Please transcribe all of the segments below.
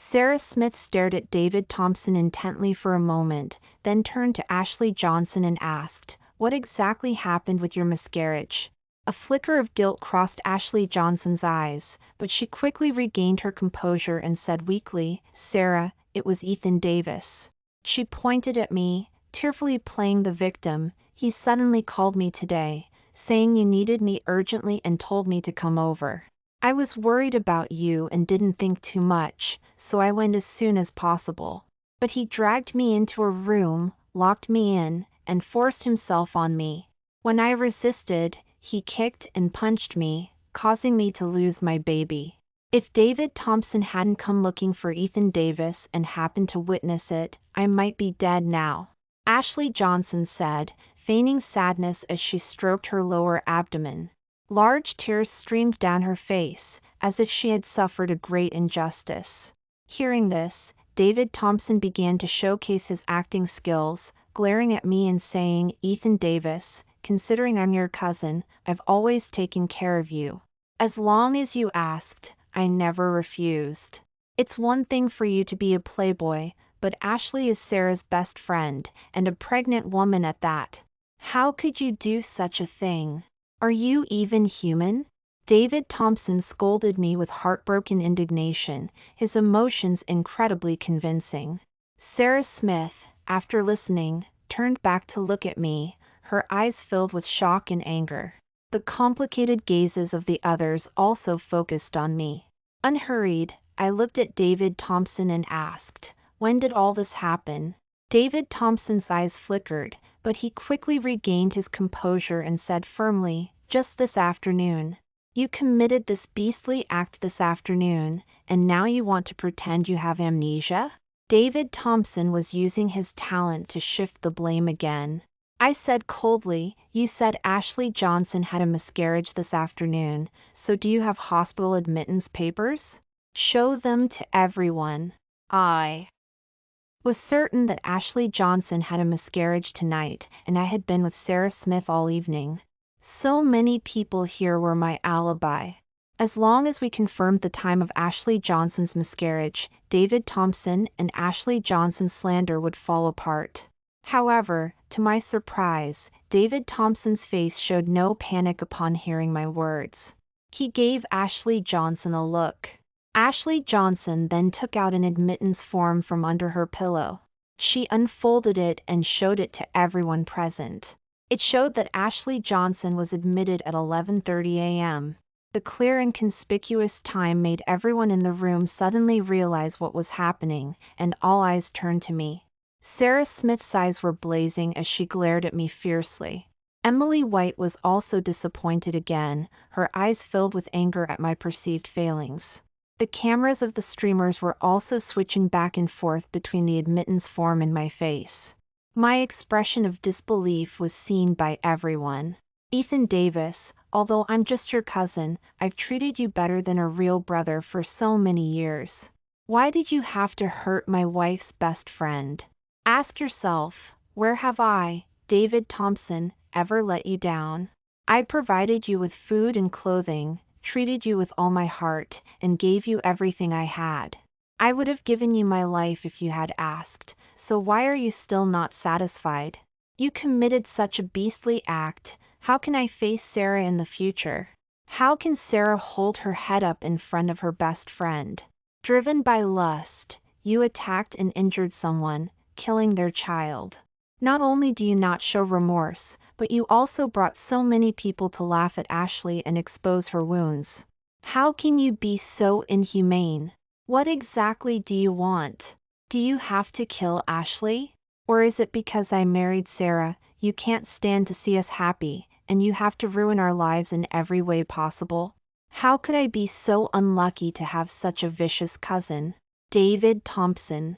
Sarah Smith stared at David Thompson intently for a moment, then turned to Ashley Johnson and asked, "What exactly happened with your miscarriage?" A flicker of guilt crossed Ashley Johnson's eyes, but she quickly regained her composure and said weakly, "Sarah, it was Ethan Davis." She pointed at me, tearfully playing the victim. "He suddenly called me today, saying you needed me urgently and told me to come over. I was worried about you and didn't think too much, so I went as soon as possible. But he dragged me into a room, locked me in, and forced himself on me. When I resisted, he kicked and punched me, causing me to lose my baby. If David Thompson hadn't come looking for Ethan Davis and happened to witness it, I might be dead now," Ashley Johnson said, feigning sadness as she stroked her lower abdomen. Large tears streamed down her face, as if she had suffered a great injustice. Hearing this, David Thompson began to showcase his acting skills, glaring at me and saying, "Ethan Davis, considering I'm your cousin, I've always taken care of you. As long as you asked, I never refused. It's one thing for you to be a playboy, but Ashley is Sarah's best friend, and a pregnant woman at that. How could you do such a thing? Are you even human?" David Thompson scolded me with heartbroken indignation, his emotions incredibly convincing. Sarah Smith, after listening, turned back to look at me, her eyes filled with shock and anger. The complicated gazes of the others also focused on me. Unhurried, I looked at David Thompson and asked, "When did all this happen?" David Thompson's eyes flickered, but he quickly regained his composure and said firmly, "Just this afternoon. You committed this beastly act this afternoon, and now you want to pretend you have amnesia?" David Thompson was using his talent to shift the blame again. I said coldly, "You said Ashley Johnson had a miscarriage this afternoon, so do you have hospital admittance papers? Show them to everyone." I was certain that Ashley Johnson had a miscarriage tonight, and I had been with Sarah Smith all evening. So many people here were my alibi. As long as we confirmed the time of Ashley Johnson's miscarriage, David Thompson and Ashley Johnson's slander would fall apart. However, to my surprise, David Thompson's face showed no panic upon hearing my words. He gave Ashley Johnson a look. Ashley Johnson then took out an admittance form from under her pillow. She unfolded it and showed it to everyone present. It showed that Ashley Johnson was admitted at 11:30 a.m. The clear and conspicuous time made everyone in the room suddenly realize what was happening, and all eyes turned to me. Sarah Smith's eyes were blazing as she glared at me fiercely. Emily White was also disappointed again, her eyes filled with anger at my perceived failings. The cameras of the streamers were also switching back and forth between the admittance form and my face. My expression of disbelief was seen by everyone. "Ethan Davis, although I'm just your cousin, I've treated you better than a real brother for so many years. Why did you have to hurt my wife's best friend? Ask yourself, where have I, David Thompson, ever let you down? I provided you with food and clothing, treated you with all my heart, and gave you everything I had. I would have given you my life if you had asked, so why are you still not satisfied? You committed such a beastly act. How can I face Sarah in the future? How can Sarah hold her head up in front of her best friend? Driven by lust, you attacked and injured someone, killing their child. Not only do you not show remorse, but you also brought so many people to laugh at Ashley and expose her wounds. How can you be so inhumane? What exactly do you want? Do you have to kill Ashley? Or is it because I married Sarah, you can't stand to see us happy, and you have to ruin our lives in every way possible? How could I be so unlucky to have such a vicious cousin?" David Thompson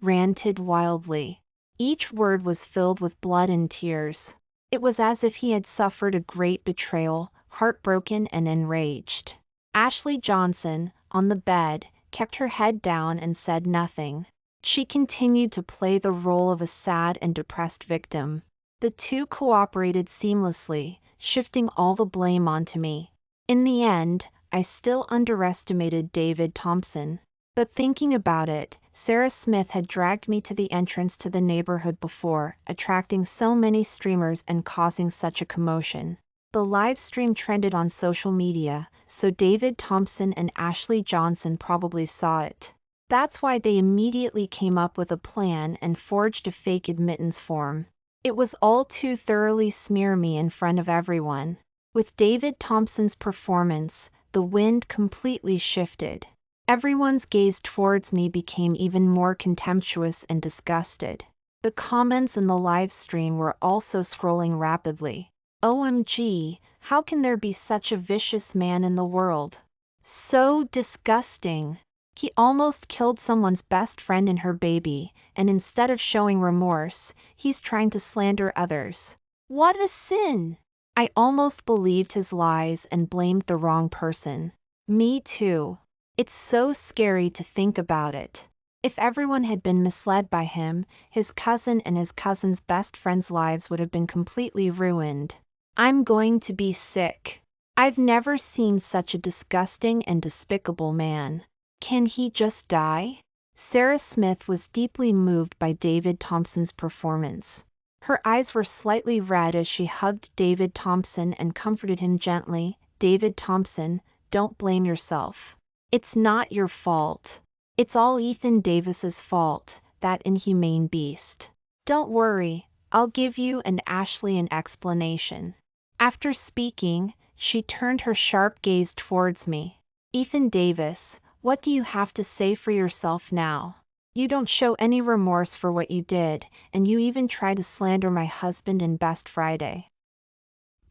ranted wildly. Each word was filled with blood and tears. It was as if he had suffered a great betrayal, heartbroken and enraged. Ashley Johnson, on the bed, kept her head down and said nothing. She continued to play the role of a sad and depressed victim. The two cooperated seamlessly, shifting all the blame onto me. In the end, I still underestimated David Thompson. But thinking about it, Sarah Smith had dragged me to the entrance to the neighborhood before, attracting so many streamers and causing such a commotion. The live stream trended on social media, so David Thompson and Ashley Johnson probably saw it. That's why they immediately came up with a plan and forged a fake admittance form. It was all to thoroughly smear me in front of everyone. With David Thompson's performance, the wind completely shifted. Everyone's gaze towards me became even more contemptuous and disgusted. The comments in the live stream were also scrolling rapidly. OMG, how can there be such a vicious man in the world? So disgusting. He almost killed someone's best friend and her baby, and instead of showing remorse, he's trying to slander others. What a sin! I almost believed his lies and blamed the wrong person. Me too. It's so scary to think about it. If everyone had been misled by him, his cousin and his cousin's best friend's lives would have been completely ruined. I'm going to be sick. I've never seen such a disgusting and despicable man. Can he just die? Sarah Smith was deeply moved by David Thompson's performance. Her eyes were slightly red as she hugged David Thompson and comforted him gently. David Thompson, don't blame yourself. It's not your fault. It's all Ethan Davis's fault, that inhumane beast. Don't worry, I'll give you and Ashley an explanation. After speaking, she turned her sharp gaze towards me. Ethan Davis, what do you have to say for yourself now? You don't show any remorse for what you did, and you even try to slander my husband and best Friday.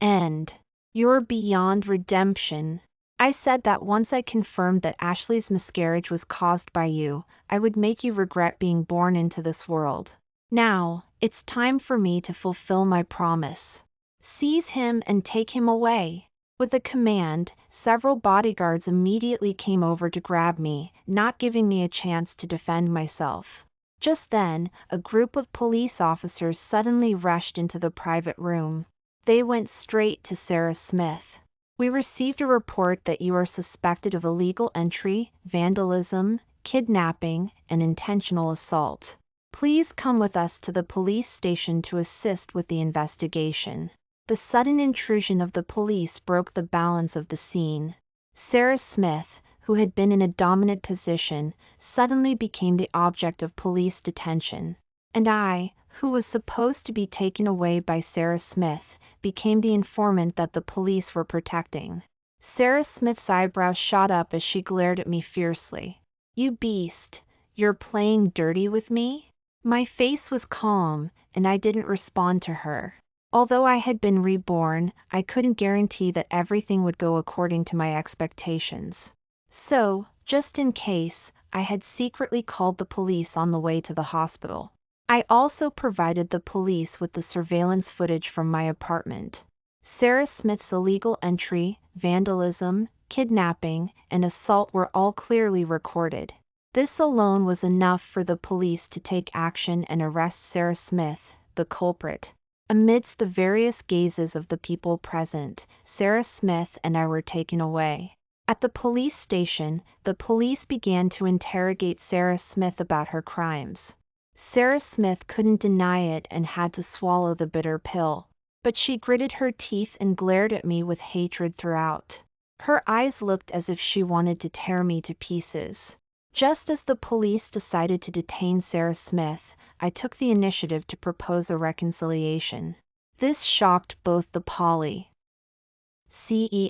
And you're beyond redemption. I said that once I confirmed that Ashley's miscarriage was caused by you, I would make you regret being born into this world. Now, it's time for me to fulfill my promise. Seize him and take him away. With a command, several bodyguards immediately came over to grab me, not giving me a chance to defend myself. Just then, a group of police officers suddenly rushed into the private room. They went straight to Sarah Smith. We received a report that you are suspected of illegal entry, vandalism, kidnapping, and intentional assault. Please come with us to the police station to assist with the investigation. The sudden intrusion of the police broke the balance of the scene. Sarah Smith, who had been in a dominant position, suddenly became the object of police detention. And I, who was supposed to be taken away by Sarah Smith, became the informant that the police were protecting. Sarah Smith's eyebrows shot up as she glared at me fiercely. You beast, you're playing dirty with me? My face was calm, and I didn't respond to her. Although I had been reborn, I couldn't guarantee that everything would go according to my expectations. So, just in case, I had secretly called the police on the way to the hospital. I also provided the police with the surveillance footage from my apartment. Sarah Smith's illegal entry, vandalism, kidnapping, and assault were all clearly recorded. This alone was enough for the police to take action and arrest Sarah Smith, the culprit. Amidst the various gazes of the people present, Sarah Smith and I were taken away. At the police station, the police began to interrogate Sarah Smith about her crimes. Sarah Smith couldn't deny it and had to swallow the bitter pill. But she gritted her teeth and glared at me with hatred throughout. Her eyes looked as if she wanted to tear me to pieces. Just as the police decided to detain Sarah Smith, I took the initiative to propose a reconciliation. This shocked both the police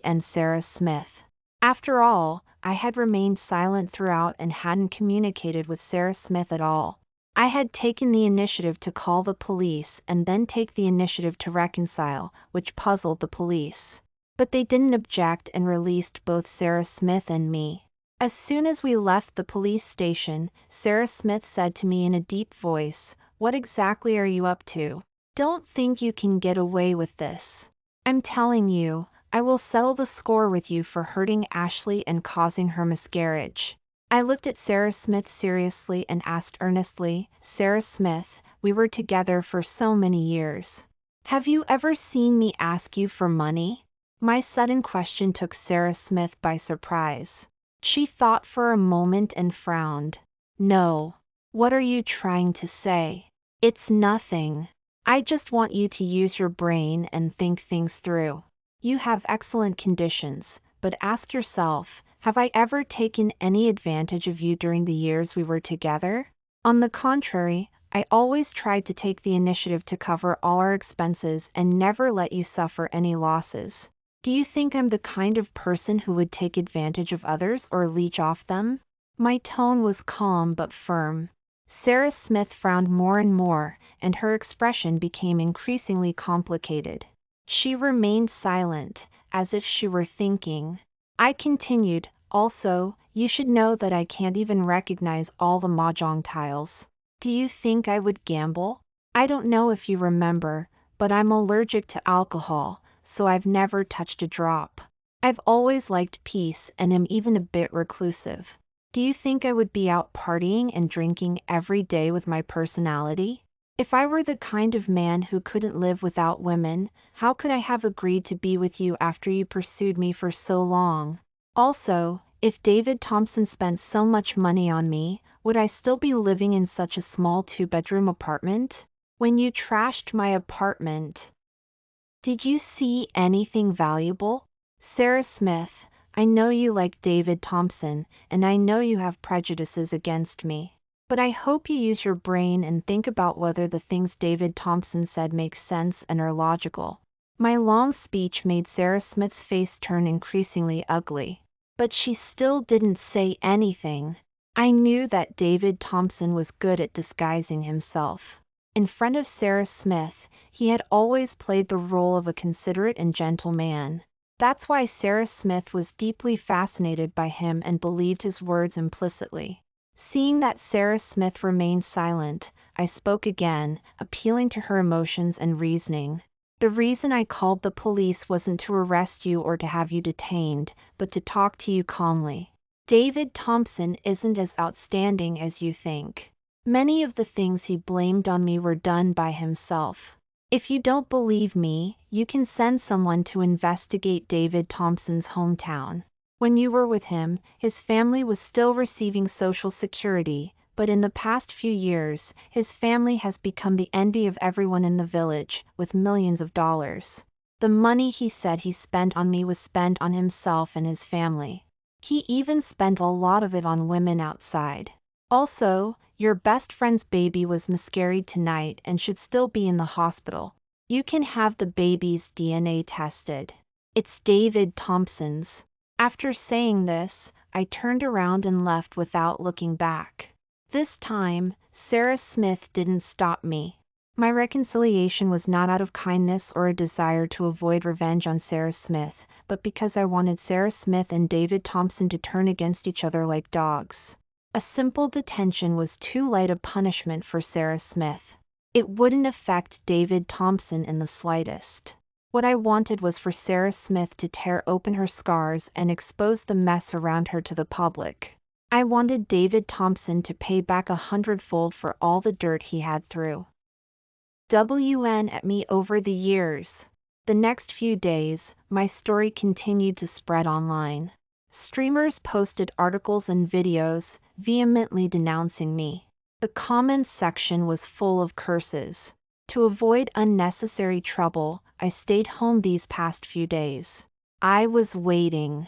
and Sarah Smith. After all, I had remained silent throughout and hadn't communicated with Sarah Smith at all. I had taken the initiative to call the police and then take the initiative to reconcile, which puzzled the police. But they didn't object and released both Sarah Smith and me. As soon as we left the police station, Sarah Smith said to me in a deep voice, "What exactly are you up to? Don't think you can get away with this. I'm telling you, I will settle the score with you for hurting Ashley and causing her miscarriage." I looked at Sarah Smith seriously and asked earnestly, "Sarah Smith, we were together for so many years. Have you ever seen me ask you for money?" My sudden question took Sarah Smith by surprise. She thought for a moment and frowned. No. What are you trying to say? It's nothing. I just want you to use your brain and think things through. You have excellent conditions, but ask yourself, have I ever taken any advantage of you during the years we were together? On the contrary, I always tried to take the initiative to cover all our expenses and never let you suffer any losses. Do you think I'm the kind of person who would take advantage of others or leech off them? My tone was calm but firm. Sarah Smith frowned more and more, and her expression became increasingly complicated. She remained silent, as if she were thinking. I continued, also, you should know that I can't even recognize all the mahjong tiles. Do you think I would gamble? I don't know if you remember, but I'm allergic to alcohol, so I've never touched a drop. I've always liked peace and am even a bit reclusive. Do you think I would be out partying and drinking every day with my personality? If I were the kind of man who couldn't live without women, how could I have agreed to be with you after you pursued me for so long? Also, if David Thompson spent so much money on me, would I still be living in such a small two-bedroom apartment? When you trashed my apartment, did you see anything valuable? Sarah Smith, I know you like David Thompson, and I know you have prejudices against me. But I hope you use your brain and think about whether the things David Thompson said make sense and are logical. My long speech made Sarah Smith's face turn increasingly ugly. But she still didn't say anything. I knew that David Thompson was good at disguising himself. In front of Sarah Smith, he had always played the role of a considerate and gentle man. That's why Sarah Smith was deeply fascinated by him and believed his words implicitly. Seeing that Sarah Smith remained silent, I spoke again, appealing to her emotions and reasoning. The reason I called the police wasn't to arrest you or to have you detained, but to talk to you calmly. David Thompson isn't as outstanding as you think. Many of the things he blamed on me were done by himself. If you don't believe me, you can send someone to investigate David Thompson's hometown. When you were with him, his family was still receiving Social Security, but in the past few years, his family has become the envy of everyone in the village, with millions of dollars. The money he said he spent on me was spent on himself and his family. He even spent a lot of it on women outside. Also, your best friend's baby was miscarried tonight and should still be in the hospital. You can have the baby's DNA tested. It's David Thompson's. After saying this, I turned around and left without looking back. This time, Sarah Smith didn't stop me. My reconciliation was not out of kindness or a desire to avoid revenge on Sarah Smith, but because I wanted Sarah Smith and David Thompson to turn against each other like dogs. A simple detention was too light a punishment for Sarah Smith. It wouldn't affect David Thompson in the slightest. What I wanted was for Sarah Smith to tear open her scars and expose the mess around her to the public. I wanted David Thompson to pay back 100-fold for all the dirt he had thrown at me over the years. The next few days, my story continued to spread online. Streamers posted articles and videos, vehemently denouncing me. The comments section was full of curses. To avoid unnecessary trouble, I stayed home these past few days. I was waiting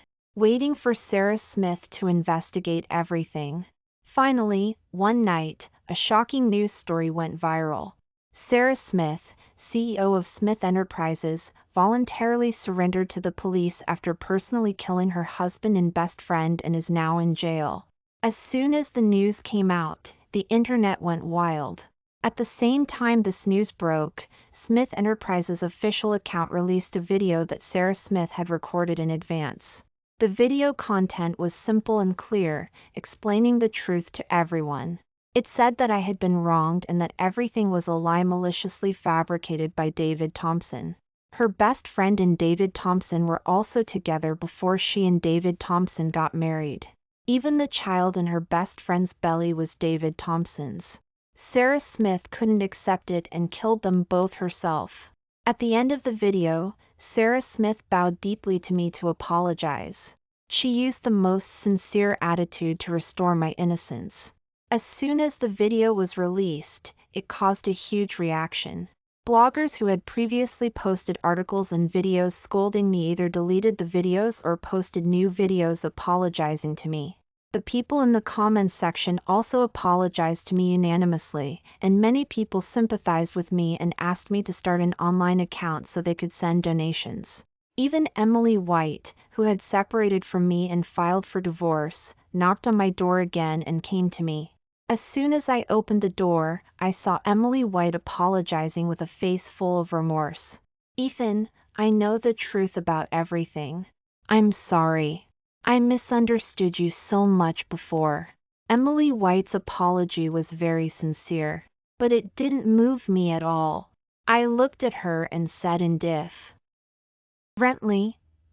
for Sarah Smith to investigate everything. Finally, one night, a shocking news story went viral. Sarah Smith, CEO of Smith Enterprises, voluntarily surrendered to the police after personally killing her husband and best friend and is now in jail. As soon as the news came out, the internet went wild. At the same time this news broke, Smith Enterprises' official account released a video that Sarah Smith had recorded in advance. The video content was simple and clear, explaining the truth to everyone. It said that I had been wronged and that everything was a lie maliciously fabricated by David Thompson. Her best friend and David Thompson were also together before she and David Thompson got married. Even the child in her best friend's belly was David Thompson's. Sarah Smith couldn't accept it and killed them both herself. At the end of the video, Sarah Smith bowed deeply to me to apologize. She used the most sincere attitude to restore my innocence. As soon as the video was released, it caused a huge reaction. Bloggers who had previously posted articles and videos scolding me either deleted the videos or posted new videos apologizing to me. The people in the comments section also apologized to me unanimously, and many people sympathized with me and asked me to start an online account so they could send donations. Even Emily White, who had separated from me and filed for divorce, knocked on my door again and came to me. As soon as I opened the door, I saw Emily White apologizing with a face full of remorse. "Ethan, I know the truth about everything. I'm sorry. I misunderstood you so much before." Emily White's apology was very sincere, but it didn't move me at all. I looked at her and said indifferently,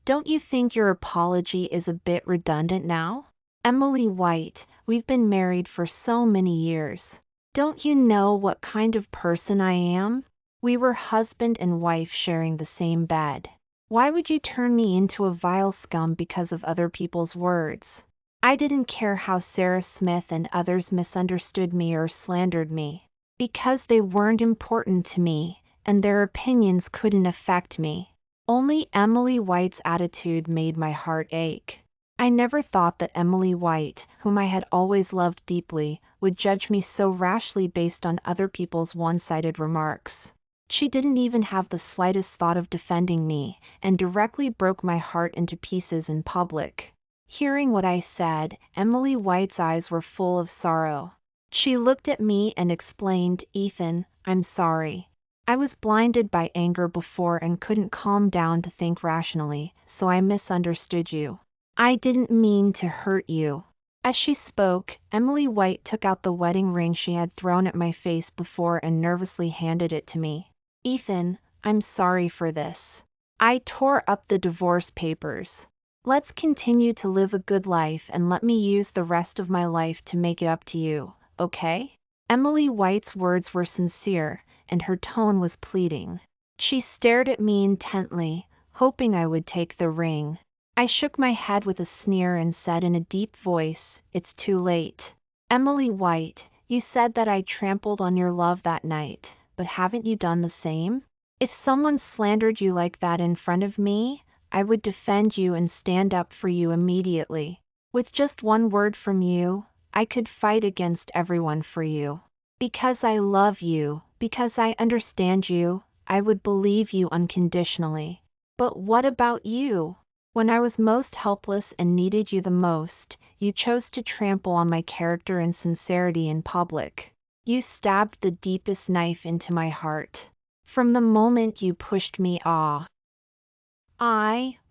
"Don't you think your apology is a bit redundant now? Emily White, we've been married for so many years. Don't you know what kind of person I am? We were husband and wife sharing the same bed. Why would you turn me into a vile scum because of other people's words? I didn't care how Sarah Smith and others misunderstood me or slandered me, because they weren't important to me, and their opinions couldn't affect me." Only Emily White's attitude made my heart ache. I never thought that Emily White, whom I had always loved deeply, would judge me so rashly based on other people's one-sided remarks. She didn't even have the slightest thought of defending me, and directly broke my heart into pieces in public. Hearing what I said, Emily White's eyes were full of sorrow. She looked at me and explained, "Ethan, I'm sorry. I was blinded by anger before and couldn't calm down to think rationally, so I misunderstood you. I didn't mean to hurt you." As she spoke, Emily White took out the wedding ring she had thrown at my face before and nervously handed it to me. "Ethan, I'm sorry for this. I tore up the divorce papers. Let's continue to live a good life and let me use the rest of my life to make it up to you, okay?" Emily White's words were sincere, and her tone was pleading. She stared at me intently, hoping I would take the ring. I shook my head with a sneer and said in a deep voice, "It's too late. Emily White, you said that I trampled on your love that night, but haven't you done the same? If someone slandered you like that in front of me, I would defend you and stand up for you immediately. With just one word from you, I could fight against everyone for you. Because I love you, because I understand you, I would believe you unconditionally. But what about you? When I was most helpless and needed you the most, you chose to trample on my character and sincerity in public. You stabbed the deepest knife into my heart. From the moment you pushed me off,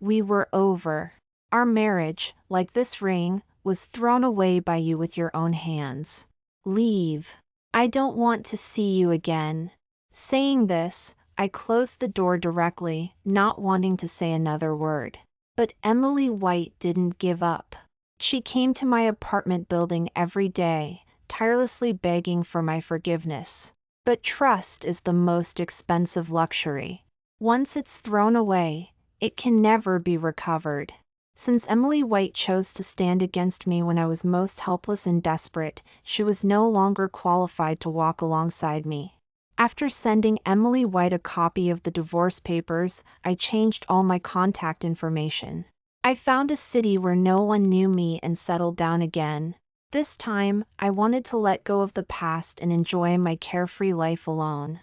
we were over. Our marriage, like this ring, was thrown away by you with your own hands. Leave. I don't want to see you again." Saying this, I closed the door directly, not wanting to say another word. But Emily White didn't give up. She came to my apartment building every day, tirelessly begging for my forgiveness. But trust is the most expensive luxury. Once it's thrown away, it can never be recovered. Since Emily White chose to stand against me when I was most helpless and desperate, she was no longer qualified to walk alongside me. After sending Emily White a copy of the divorce papers, I changed all my contact information. I found a city where no one knew me and settled down again. This time, I wanted to let go of the past and enjoy my carefree life alone.